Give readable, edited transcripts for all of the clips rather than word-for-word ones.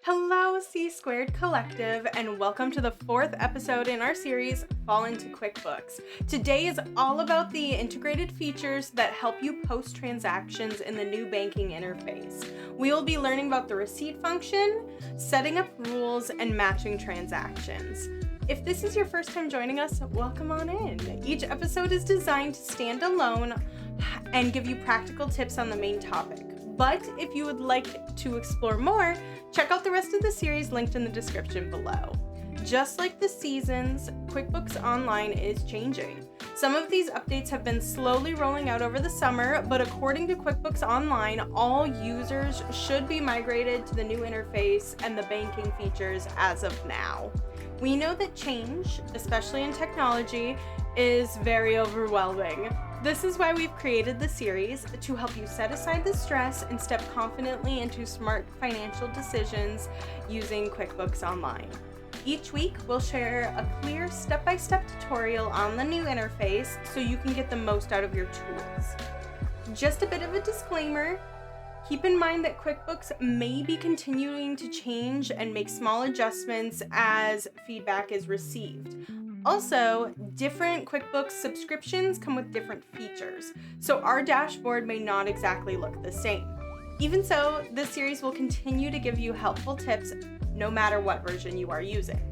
Hello, C Squared Collective, and welcome to the fourth episode in our series, Fall into QuickBooks. Today is all about the integrated features that help you post transactions in the new banking interface. We will be learning about the receipt function, setting up rules, and matching transactions. If this is your first time joining us, welcome on in. Each episode is designed to stand alone and give you practical tips on the main topic. But if you would like to explore more, check out the rest of the series linked in the description below. Just like the seasons, QuickBooks Online is changing. Some of these updates have been slowly rolling out over the summer, but according to QuickBooks Online, all users should be migrated to the new interface and the banking features as of now. We know that change, especially in technology, is very overwhelming. This is why we've created the series, to help you set aside the stress and step confidently into smart financial decisions using QuickBooks Online. Each week, we'll share a clear step-by-step tutorial on the new interface so you can get the most out of your tools. Just a bit of a disclaimer, keep in mind that QuickBooks may be continuing to change and make small adjustments as feedback is received. Also, different QuickBooks subscriptions come with different features, so our dashboard may not exactly look the same. Even so, this series will continue to give you helpful tips no matter what version you are using.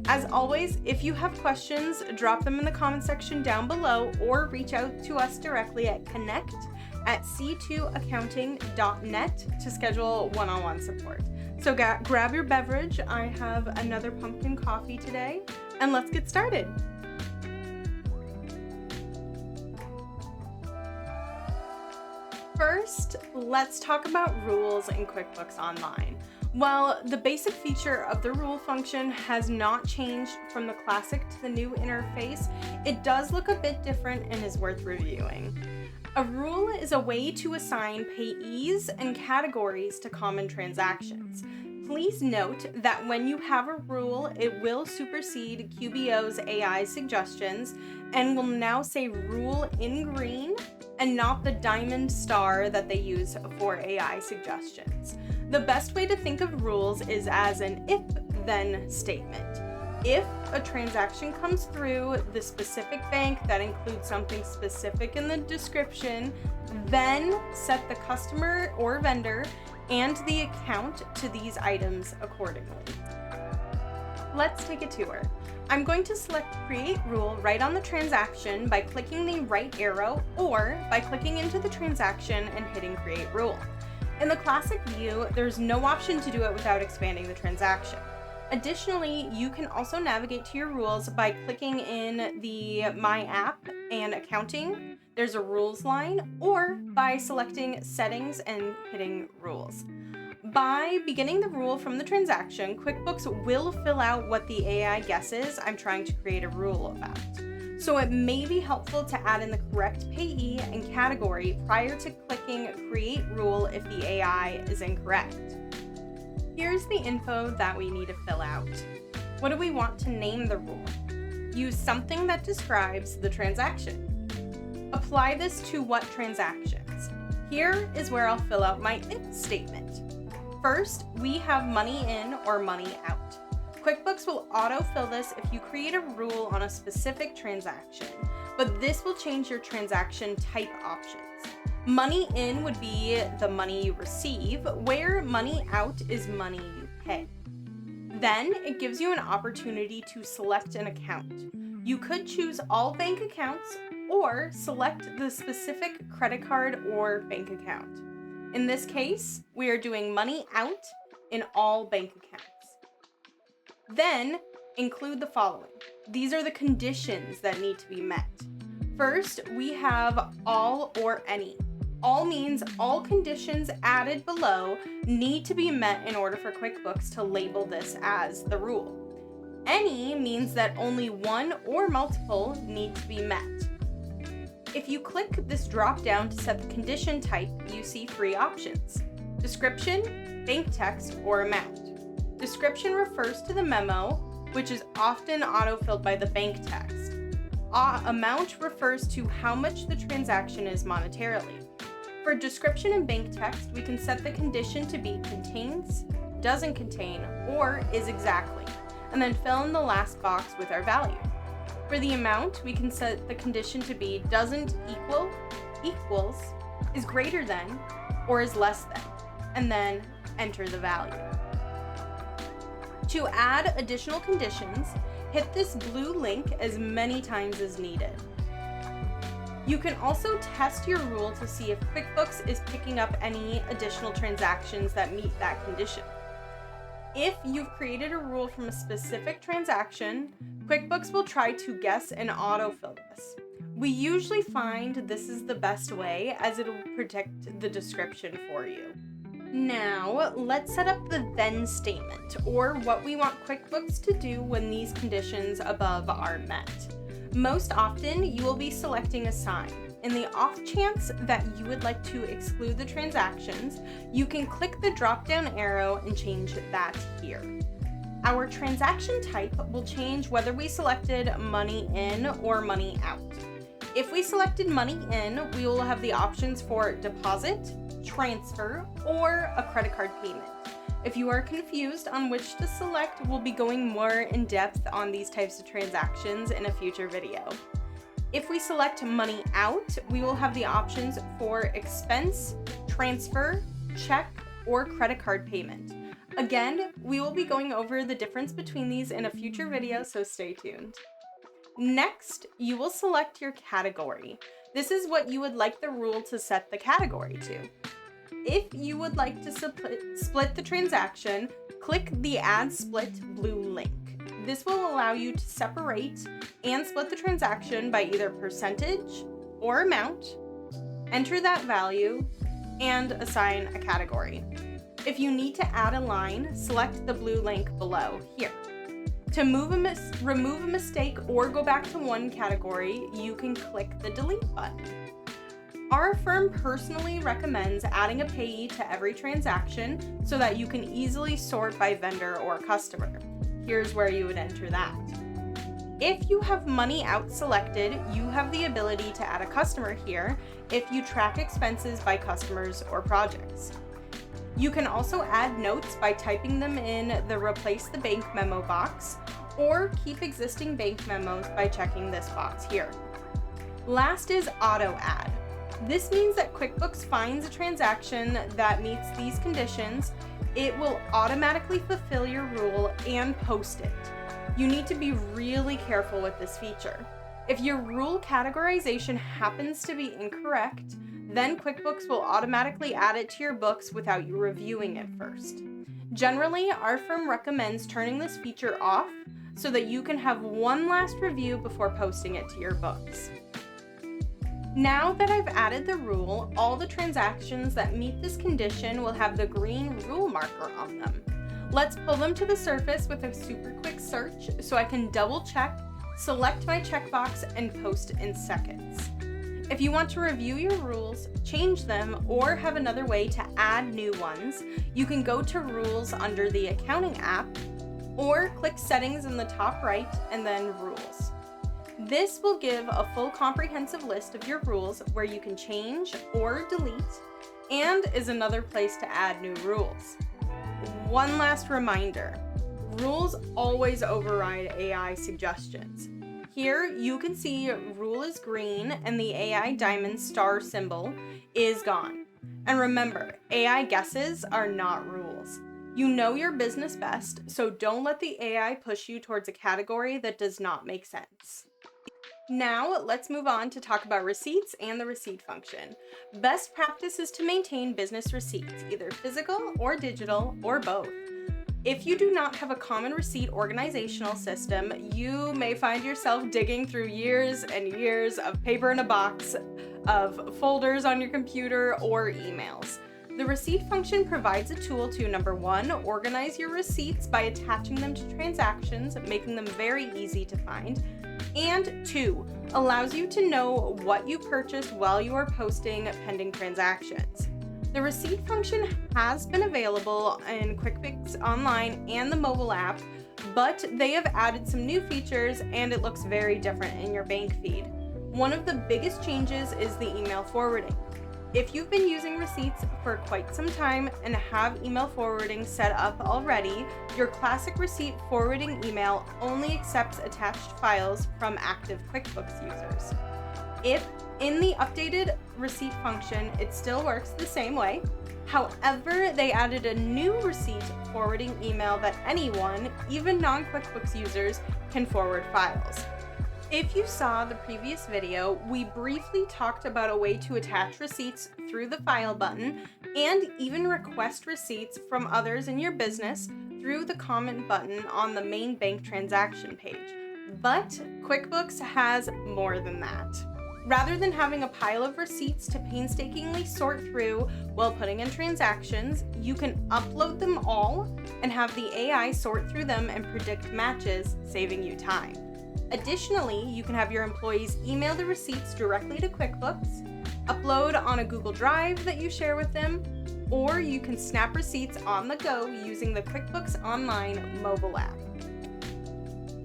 As always, if you have questions, drop them in the comment section down below or reach out to us directly at connect@c2accounting.net to schedule one-on-one support. So grab your beverage. I have another pumpkin coffee today, and let's get started. First, let's talk about rules in QuickBooks Online. While the basic feature of the rule function has not changed from the classic to the new interface, it does look a bit different and is worth reviewing. A rule is a way to assign payees and categories to common transactions. Please note that when you have a rule, it will supersede QBO's AI suggestions and will now say rule in green and not the diamond star that they use for AI suggestions. The best way to think of rules is as an if-then statement. If a transaction comes through the specific bank that includes something specific in the description, then set the customer or vendor and the account to these items accordingly. Let's take a tour. I'm going to select Create Rule right on the transaction by clicking the right arrow or by clicking into the transaction and hitting Create Rule. In the classic view, there's no option to do it without expanding the transaction. Additionally, you can also navigate to your rules by clicking in the My App and Accounting. There's a rules line, or by selecting Settings and hitting Rules. By beginning the rule from the transaction, QuickBooks will fill out what the AI guesses I'm trying to create a rule about. So it may be helpful to add in the correct payee and category prior to clicking Create Rule if the AI is incorrect. Here's the info that we need to fill out. What do we want to name the rule? Use something that describes the transaction. Apply this to what transactions? Here is where I'll fill out my if statement. First, we have money in or money out. QuickBooks will autofill this if you create a rule on a specific transaction, but this will change your transaction type options. Money in would be the money you receive, where money out is money you pay. Then it gives you an opportunity to select an account. You could choose all bank accounts or select the specific credit card or bank account. In this case, we are doing money out in all bank accounts. Then include the following. These are the conditions that need to be met. First, we have all or any. All means all conditions added below need to be met in order for QuickBooks to label this as the rule. Any means that only one or multiple need to be met. If you click this drop down to set the condition type, you see three options: description, bank text, or amount. Description refers to the memo, which is often autofilled by the bank text. Amount refers to how much the transaction is monetarily. For description and bank text, we can set the condition to be contains, doesn't contain, or is exactly, and then fill in the last box with our value. For the amount, we can set the condition to be doesn't equal, equals, is greater than, or is less than, and then enter the value. To add additional conditions, hit this blue link as many times as needed. You can also test your rule to see if QuickBooks is picking up any additional transactions that meet that condition. If you've created a rule from a specific transaction, QuickBooks will try to guess and autofill this. We usually find this is the best way, as it will predict the description for you. Now, let's set up the then statement, or what we want QuickBooks to do when these conditions above are met. Most often, you will be selecting a sign. In the off chance that you would like to exclude the transactions, you can click the drop-down arrow and change that here. Our transaction type will change whether we selected money in or money out. If we selected money in, we will have the options for deposit, transfer, or a credit card payment. If you are confused on which to select, we'll be going more in depth on these types of transactions in a future video. If we select money out, we will have the options for expense, transfer, check, or credit card payment. Again, we will be going over the difference between these in a future video, so stay tuned. Next, you will select your category. This is what you would like the rule to set the category to. If you would like to split the transaction, click the Add Split blue link. This will allow you to separate and split the transaction by either percentage or amount, enter that value, and assign a category. If you need to add a line, select the blue link below here. To remove a mistake or go back to one category, you can click the delete button. Our firm personally recommends adding a payee to every transaction so that you can easily sort by vendor or customer. Here's where you would enter that. If you have money out selected, you have the ability to add a customer here if you track expenses by customers or projects. You can also add notes by typing them in the Replace the Bank Memo box, or keep existing bank memos by checking this box here. Last is Auto Add. This means that QuickBooks finds a transaction that meets these conditions, it will automatically fulfill your rule and post it. You need to be really careful with this feature. If your rule categorization happens to be incorrect, then QuickBooks will automatically add it to your books without you reviewing it first. Generally, our firm recommends turning this feature off so that you can have one last review before posting it to your books. Now that I've added the rule, all the transactions that meet this condition will have the green rule marker on them. Let's pull them to the surface with a super quick search so I can double check, select my checkbox, and post in seconds. If you want to review your rules, change them, or have another way to add new ones, you can go to Rules under the Accounting app, or click Settings in the top right and then Rules. This will give a full comprehensive list of your rules where you can change or delete, and is another place to add new rules. One last reminder, rules always override AI suggestions. Here you can see rule is green and the AI diamond star symbol is gone. And remember, AI guesses are not rules. You know your business best, so don't let the AI push you towards a category that does not make sense. Now, let's move on to talk about receipts and the receipt function. Best practice is to maintain business receipts, either physical or digital or both. If you do not have a common receipt organizational system, you may find yourself digging through years and years of paper in a box, of folders on your computer, or emails. The receipt function provides a tool to, number one, organize your receipts by attaching them to transactions, making them very easy to find, and two, allows you to know what you purchased while you are posting pending transactions. The receipt function has been available in QuickBooks Online and the mobile app, but they have added some new features and it looks very different in your bank feed. One of the biggest changes is the email forwarding. If you've been using receipts for quite some time and have email forwarding set up already, your classic receipt forwarding email only accepts attached files from active QuickBooks users. If in the updated receipt function, it still works the same way. However, they added a new receipt forwarding email that anyone, even non-QuickBooks users, can forward files. If you saw the previous video, we briefly talked about a way to attach receipts through the File button and even request receipts from others in your business through the Comment button on the main bank transaction page. But QuickBooks has more than that. Rather than having a pile of receipts to painstakingly sort through while putting in transactions, you can upload them all and have the AI sort through them and predict matches, saving you time. Additionally, you can have your employees email the receipts directly to QuickBooks, upload on a Google Drive that you share with them, or you can snap receipts on the go using the QuickBooks Online mobile app.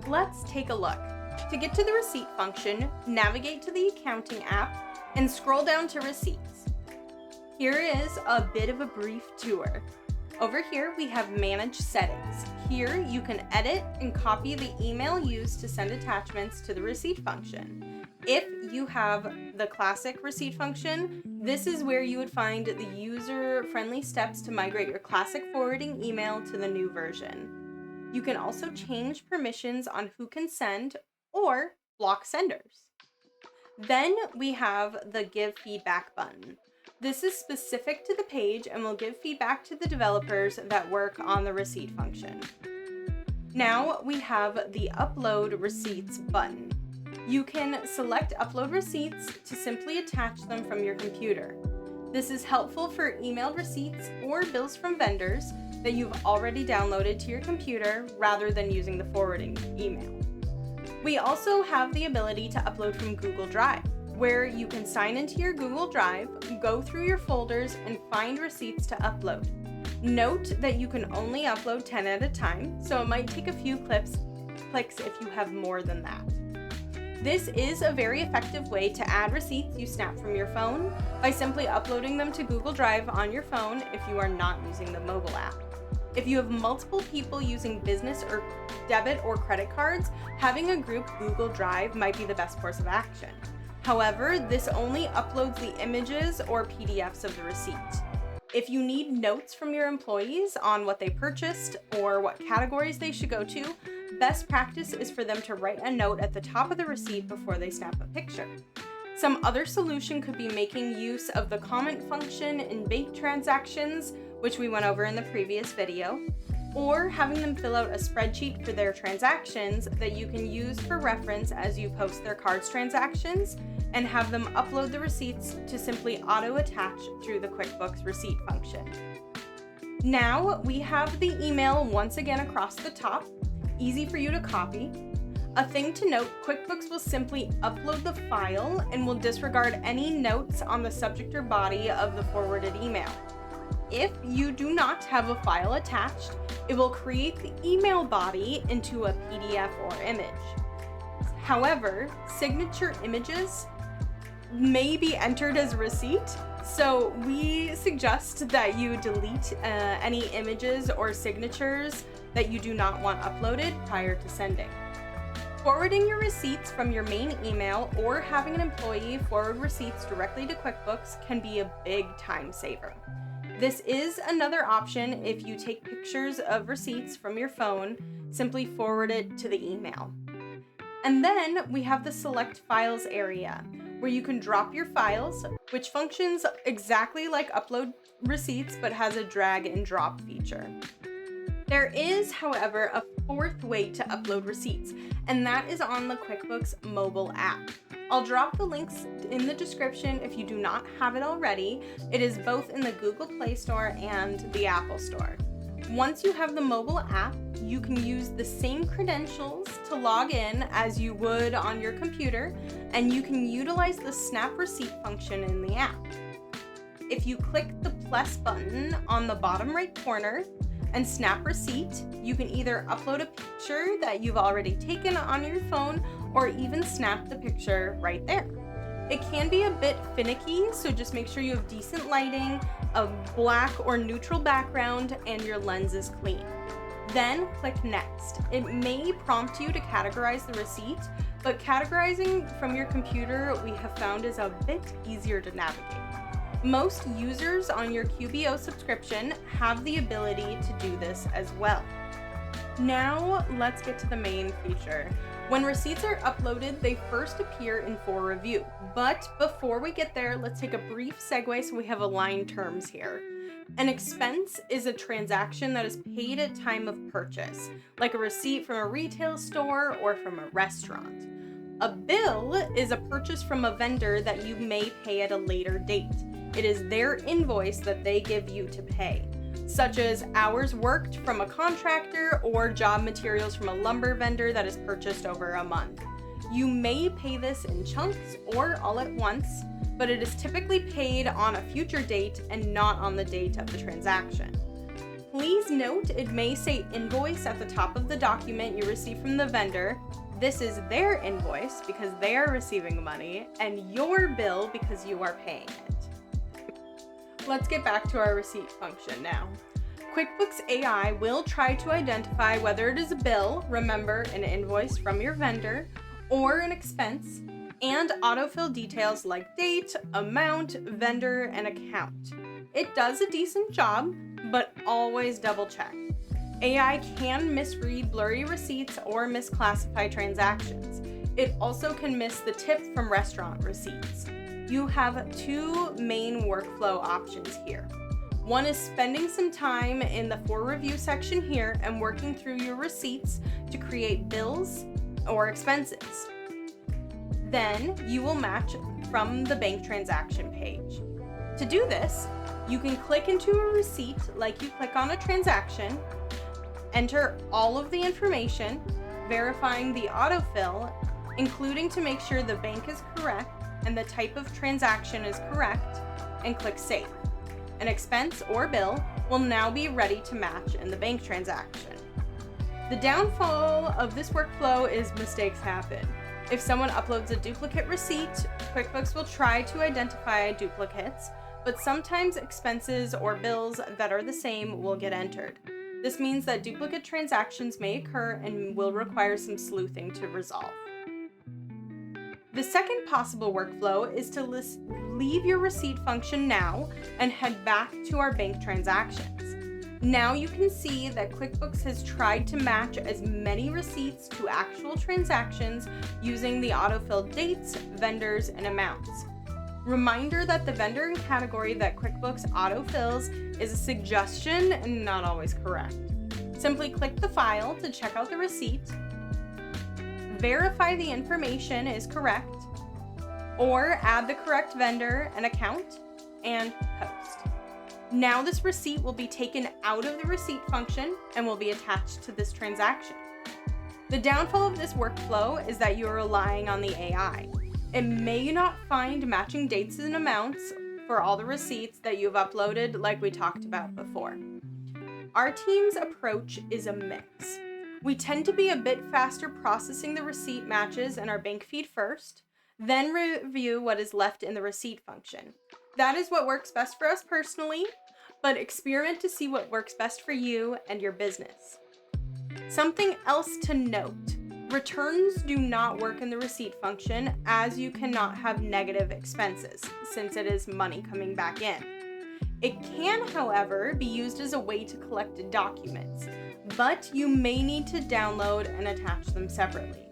Let's take a look. To get to the receipt function, navigate to the accounting app and scroll down to receipts. Here is a bit of a brief tour. Over here, we have Manage Settings. Here, you can edit and copy the email used to send attachments to the receipt function. If you have the classic receipt function, this is where you would find the user-friendly steps to migrate your classic forwarding email to the new version. You can also change permissions on who can send or block senders. Then we have the Give Feedback button. This is specific to the page and will give feedback to the developers that work on the receipt function. Now we have the Upload Receipts button. You can select Upload Receipts to simply attach them from your computer. This is helpful for emailed receipts or bills from vendors that you've already downloaded to your computer rather than using the forwarding email. We also have the ability to upload from Google Drive, where you can sign into your Google Drive, go through your folders, and find receipts to upload. Note that you can only upload 10 at a time, so it might take a few clicks if you have more than that. This is a very effective way to add receipts you snap from your phone by simply uploading them to Google Drive on your phone if you are not using the mobile app. If you have multiple people using business or debit or credit cards, having a group Google Drive might be the best course of action. However, this only uploads the images or PDFs of the receipt. If you need notes from your employees on what they purchased or what categories they should go to, best practice is for them to write a note at the top of the receipt before they snap a picture. Some other solution could be making use of the comment function in bank transactions, which we went over in the previous video, or having them fill out a spreadsheet for their transactions that you can use for reference as you post their cards transactions, and have them upload the receipts to simply auto-attach through the QuickBooks receipt function. Now we have the email once again across the top, easy for you to copy. A thing to note, QuickBooks will simply upload the file and will disregard any notes on the subject or body of the forwarded email. If you do not have a file attached, it will create the email body into a PDF or image. However, signature images may be entered as a receipt, so we suggest that you delete any images or signatures that you do not want uploaded prior to sending. Forwarding your receipts from your main email or having an employee forward receipts directly to QuickBooks can be a big time saver. This is another option if you take pictures of receipts from your phone, simply forward it to the email. And then we have the Select Files area, where you can drop your files, which functions exactly like Upload Receipts but has a drag and drop feature. There is, however, a fourth way to upload receipts, and that is on the QuickBooks mobile app. I'll drop the links in the description if you do not have it already. It is both in the Google Play Store and the Apple Store. Once you have the mobile app, you can use the same credentials to log in as you would on your computer, and you can utilize the Snap Receipt function in the app. If you click the plus button on the bottom right corner and snap receipt, you can either upload a picture that you've already taken on your phone or even snap the picture right there. It can be a bit finicky, so just make sure you have decent lighting, a black or neutral background, and your lens is clean. Then click Next. It may prompt you to categorize the receipt, but categorizing from your computer we have found is a bit easier to navigate. Most users on your QBO subscription have the ability to do this as well. Now let's get to the main feature. When receipts are uploaded, they first appear in For Review. But before we get there, let's take a brief segue so we have aligned terms here. An expense is a transaction that is paid at time of purchase, like a receipt from a retail store or from a restaurant. A bill is a purchase from a vendor that you may pay at a later date. It is their invoice that they give you to pay, such as hours worked from a contractor or job materials from a lumber vendor that is purchased over a month. You may pay this in chunks or all at once, but it is typically paid on a future date and not on the date of the transaction. Please note it may say invoice at the top of the document you receive from the vendor. This is their invoice because they are receiving money, and your bill because you are paying it. Let's get back to our receipt function now. QuickBooks AI will try to identify whether it is a bill, remember an invoice from your vendor, or an expense, and autofill details like date, amount, vendor, and account. It does a decent job, but always double check. AI can misread blurry receipts or misclassify transactions. It also can miss the tip from restaurant receipts. You have two main workflow options here. One is spending some time in the For Review section here and working through your receipts to create bills or expenses. Then you will match from the bank transaction page. To do this, you can click into a receipt like you click on a transaction, enter all of the information, verifying the autofill, including to make sure the bank is correct and the type of transaction is correct, and click Save. An expense or bill will now be ready to match in the bank transaction. The downfall of this workflow is mistakes happen. If someone uploads a duplicate receipt, QuickBooks will try to identify duplicates, but sometimes expenses or bills that are the same will get entered. This means that duplicate transactions may occur and will require some sleuthing to resolve. The second possible workflow is to leave your receipt function now and head back to our bank transactions. Now you can see that QuickBooks has tried to match as many receipts to actual transactions using the autofill dates, vendors, and amounts. Reminder that the vendor and category that QuickBooks autofills is a suggestion and not always correct. Simply click the file to check out the receipt, verify the information is correct, or add the correct vendor and account, and post. Now this receipt will be taken out of the receipt function and will be attached to this transaction. The downfall of this workflow is that you are relying on the AI. It may not find matching dates and amounts for all the receipts that you've uploaded like we talked about before. Our team's approach is a mix. We tend to be a bit faster processing the receipt matches in our bank feed first, then review what is left in the receipt function. That is what works best for us personally, but experiment to see what works best for you and your business. Something else to note, returns do not work in the receipt function as you cannot have negative expenses since it is money coming back in. It can, however, be used as a way to collect documents, but you may need to download and attach them separately.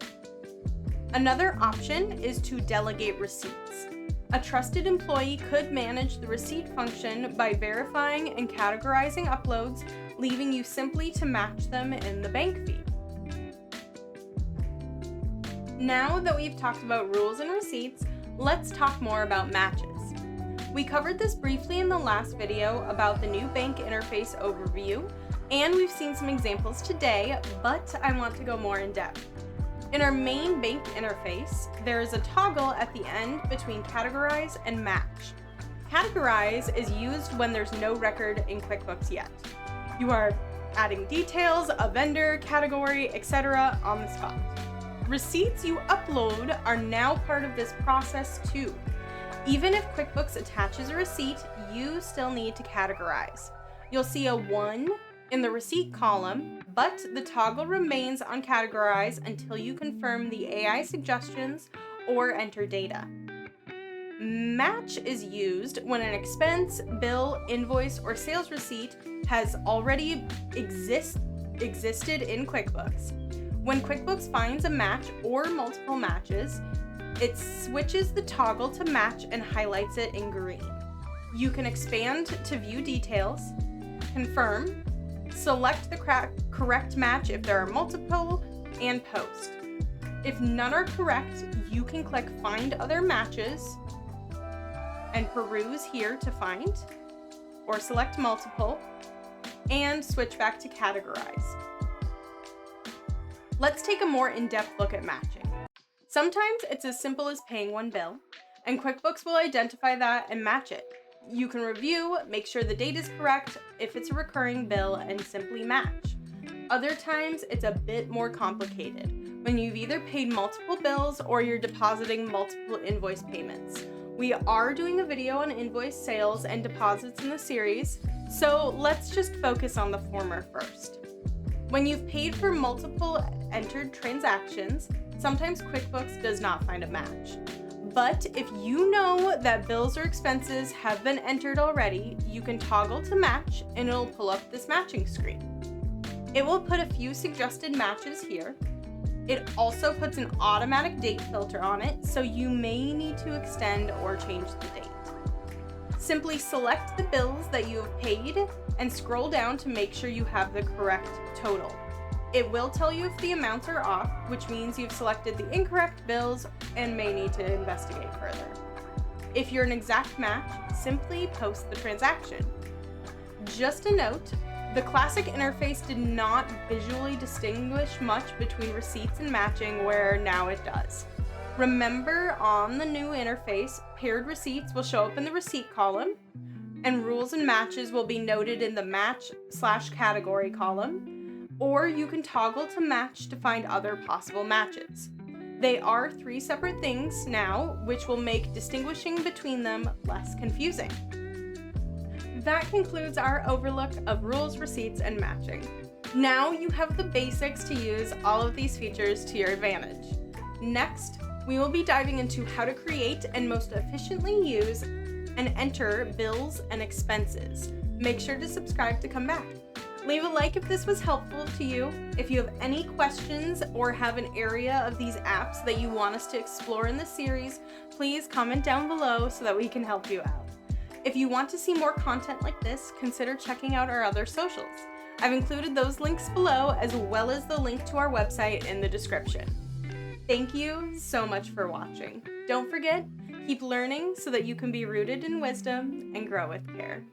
Another option is to delegate receipts. A trusted employee could manage the receipt function by verifying and categorizing uploads, leaving you simply to match them in the bank feed. Now that we've talked about rules and receipts, let's talk more about matches. We covered this briefly in the last video about the new bank interface overview, and we've seen some examples today, but I want to go more in depth. In our main bank interface, there is a toggle at the end between categorize and match. Categorize is used when there's no record in QuickBooks yet. You are adding details, a vendor, category, etc. on the spot. Receipts you upload are now part of this process too. Even if QuickBooks attaches a receipt, you still need to categorize. You'll see a 1 in the receipt column, but the toggle remains on categorize until you confirm the AI suggestions or enter data. Match is used when an expense, bill, invoice, or sales receipt has already existed in QuickBooks. When QuickBooks finds a match or multiple matches, it switches the toggle to match and highlights it in green. You can expand to view details, confirm, select the correct match if there are multiple, and post. If none are correct, you can click Find Other Matches and peruse here to find, or select multiple, and switch back to categorize. Let's take a more in-depth look at matching. Sometimes it's as simple as paying one bill, and QuickBooks will identify that and match it. You can review, make sure the date is correct if it's a recurring bill, and simply match. Other times, it's a bit more complicated, when you've either paid multiple bills or you're depositing multiple invoice payments. We are doing a video on invoice sales and deposits in the series, so let's just focus on the former first. When you've paid for multiple entered transactions, sometimes QuickBooks does not find a match. But if you know that bills or expenses have been entered already, you can toggle to match and it'll pull up this matching screen. It will put a few suggested matches here. It also puts an automatic date filter on it, so you may need to extend or change the date. Simply select the bills that you have paid and scroll down to make sure you have the correct total. It will tell you if the amounts are off, which means you've selected the incorrect bills and may need to investigate further. If you're an exact match, simply post the transaction. Just a note, the classic interface did not visually distinguish much between receipts and matching, where now it does. Remember, on the new interface, paired receipts will show up in the receipt column, and rules and matches will be noted in the match/category column, or you can toggle to match to find other possible matches. They are 3 separate things now, which will make distinguishing between them less confusing. That concludes our overlook of rules, receipts, and matching. Now you have the basics to use all of these features to your advantage. Next, we will be diving into how to create and most efficiently use and enter bills and expenses. Make sure to subscribe to come back. Leave a like if this was helpful to you. If you have any questions or have an area of these apps that you want us to explore in the series, please comment down below so that we can help you out. If you want to see more content like this, consider checking out our other socials. I've included those links below, as well as the link to our website in the description. Thank you so much for watching. Don't forget, keep learning so that you can be rooted in wisdom and grow with care.